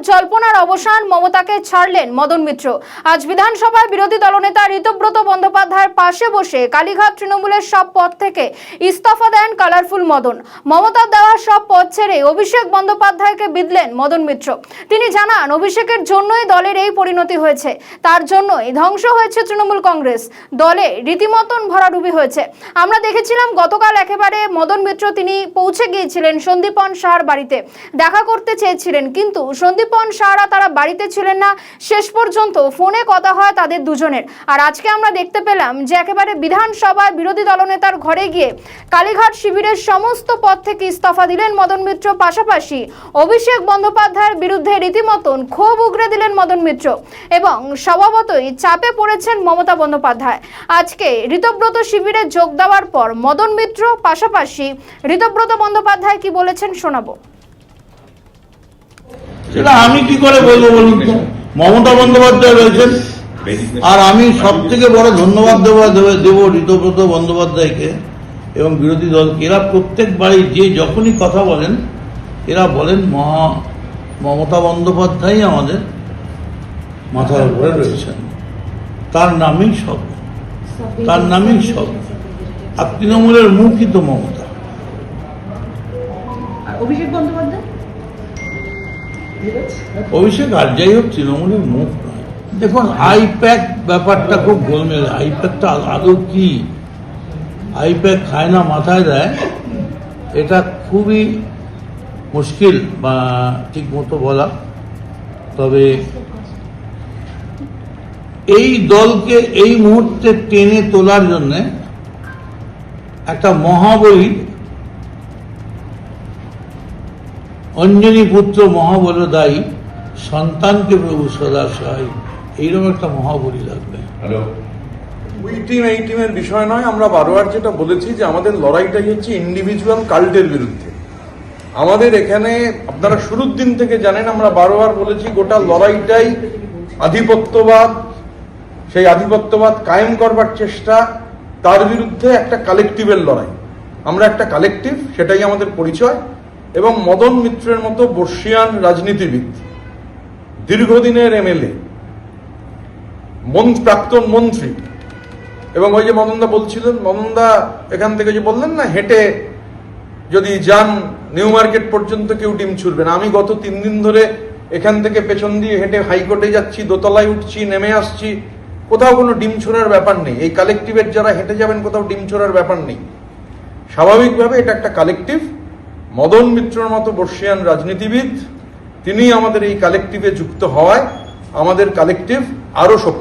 জল্পনার অবসান, মমতাকে ছাড়লেন মদন মিত্র। আজ বিধানসভায় বিরোধী দলনেতা ঋতব্রত বন্দ্যোপাধ্যায়ের পাশে বসে কালীঘাট তৃণমূলের সব পদ থেকে ইস্তফা দেন কালারফুল মদন। মমতার দেওয়া সব পদ ছেড়ে অভিষেক বন্দ্যোপাধ্যায়কে বিঁধলেন মদন মিত্র। তিনি জানান, অভিষেকের জন্যই দলের এই পরিণতি হয়েছে, তার জন্যই ধ্বংস হয়েছে তৃণমূল কংগ্রেস, দলে রীতিমতন ভরাডুবি হয়েছে। আমরা দেখেছিলাম গতকাল একেবারে মদন মিত্র তিনি পৌঁছে গিয়েছিলেন সন্দীপন সাহার বাড়িতে, দেখা করতে চেয়েছিলেন, কিন্তু সন্দীপন সাহারা তারা বাড়িতে ছিলেন না। শেষ পর্যন্ত ফোনে কথা হয় তাদের দুজনের। আর আজকে আমরা দেখতে পেলাম যে একেবারে বিধানসভায় বিরোধী দলনেতার ঘরে গিয়ে কালীঘাট শিবিরের সমস্ত পদ থেকে ইস্তফা দিলেন মদন মিত্র। পাশাপাশি অভিষেক বন্দ্যোপাধ্যায়ের বিরুদ্ধে রীতিমতন ক্ষোভ উগরে দিলেন মদন মিত্র এবং স্বভাবতই চাপে পড়েছেন মমতা বন্দ্যোপাধ্যায়। আজকে ঋতব্রত শিবিরে যোগ দেওয়ার পর মদন মিত্র পাশাপাশি ঋতব্রত বন্দ্যোপাধ্যায় কি বলেছেন শোনাবো। সেটা আমি কি করে বলবো বলুন তো? মমতা বন্দ্যোপাধ্যায় রয়েছেন, আর আমি সব থেকে বড় ধন্যবাদ দেব ঋতব্রত বন্দ্যোপাধ্যায়কে এবং বিরোধী দলকে। এরা প্রত্যেকবারই যে যখনই কথা বলেন এরা বলেন মমতা বন্দ্যোপাধ্যায় আমাদের মাথার উপরে রয়েছেন, তার নামেই সব, তার নামেই সব। আর তৃণমূলের মুখই তো মমতা। অভিষেক বন্দ্যোপাধ্যায়, অভিষেক আর যাই হোক তৃণমূলের মুখ নয়। দেখুন, আইপ্যাক ব্যাপারটা খুব গোলমেল। আইপ্যাকটা আদৌ কি? আইপ্যাক খায় না মাথায় দেয়, এটা খুবই মুশকিল বা ঠিক মতো বলা। তবে এই দলকে এই মুহূর্তে টেনে তোলার জন্য একটা মহাবলী, অঞ্জনী পুত্র মহাবলদায়ী, সন্তানকে প্রভু সদা সহায়, এইরকম একটা মহাবলী লাগবে। ওই টিম এই টিমের বিষয় নয়। আমরা বারবার যেটা বলেছি যে আমাদের লড়াইটাই হচ্ছে ইন্ডিভিজুয়াল কাল্টের বিরুদ্ধে। আমাদের এখানে আপনারা শুরুর দিন থেকে জানেন, আমরা বারবার বলেছি গোটা লড়াইটাই আধিপত্যবাদ, সেই আধিপত্যবাদ কায়েম করবার চেষ্টা, তার বিরুদ্ধে একটা কালেকটিভের লড়াই। আমরা একটা কালেকটিভ, সেটাই আমাদের পরিচয়। এবং মদন মিত্রের মতো বর্ষিয়ান রাজনীতিবিদ, দীর্ঘদিনের এমএলএ, প্রাক্তন মন্ত্রী, এবং ওই যে মদনদা বলছিলেন, মদনদা এখান থেকে যে বললেন না, হেঁটে যদি যান নিউ মার্কেট পর্যন্ত কেউ ডিম ছুড়বে না। আমি গত 3 দিন ধরে এখান থেকে পেছন দিয়ে হেঁটে হাইকোর্টে যাচ্ছি, দোতলায় উঠছি, নেমে আসছি, কোথাও কোনো ডিম ছোড়ার ব্যাপার নেই। এই কালেকটিভের যারা হেঁটে যাবেন কোথাও ডিম ছোড়ার ব্যাপার নেই। স্বাভাবিকভাবে এটা একটা কালেকটিভ। মদন মিত্রর মতো বর্ষিয়ান রাজনীতিবিদ তিনি আমাদের এই কালেকটিভে যুক্ত হওয়ায় আমাদের কালেকটিভ আরো শক্তি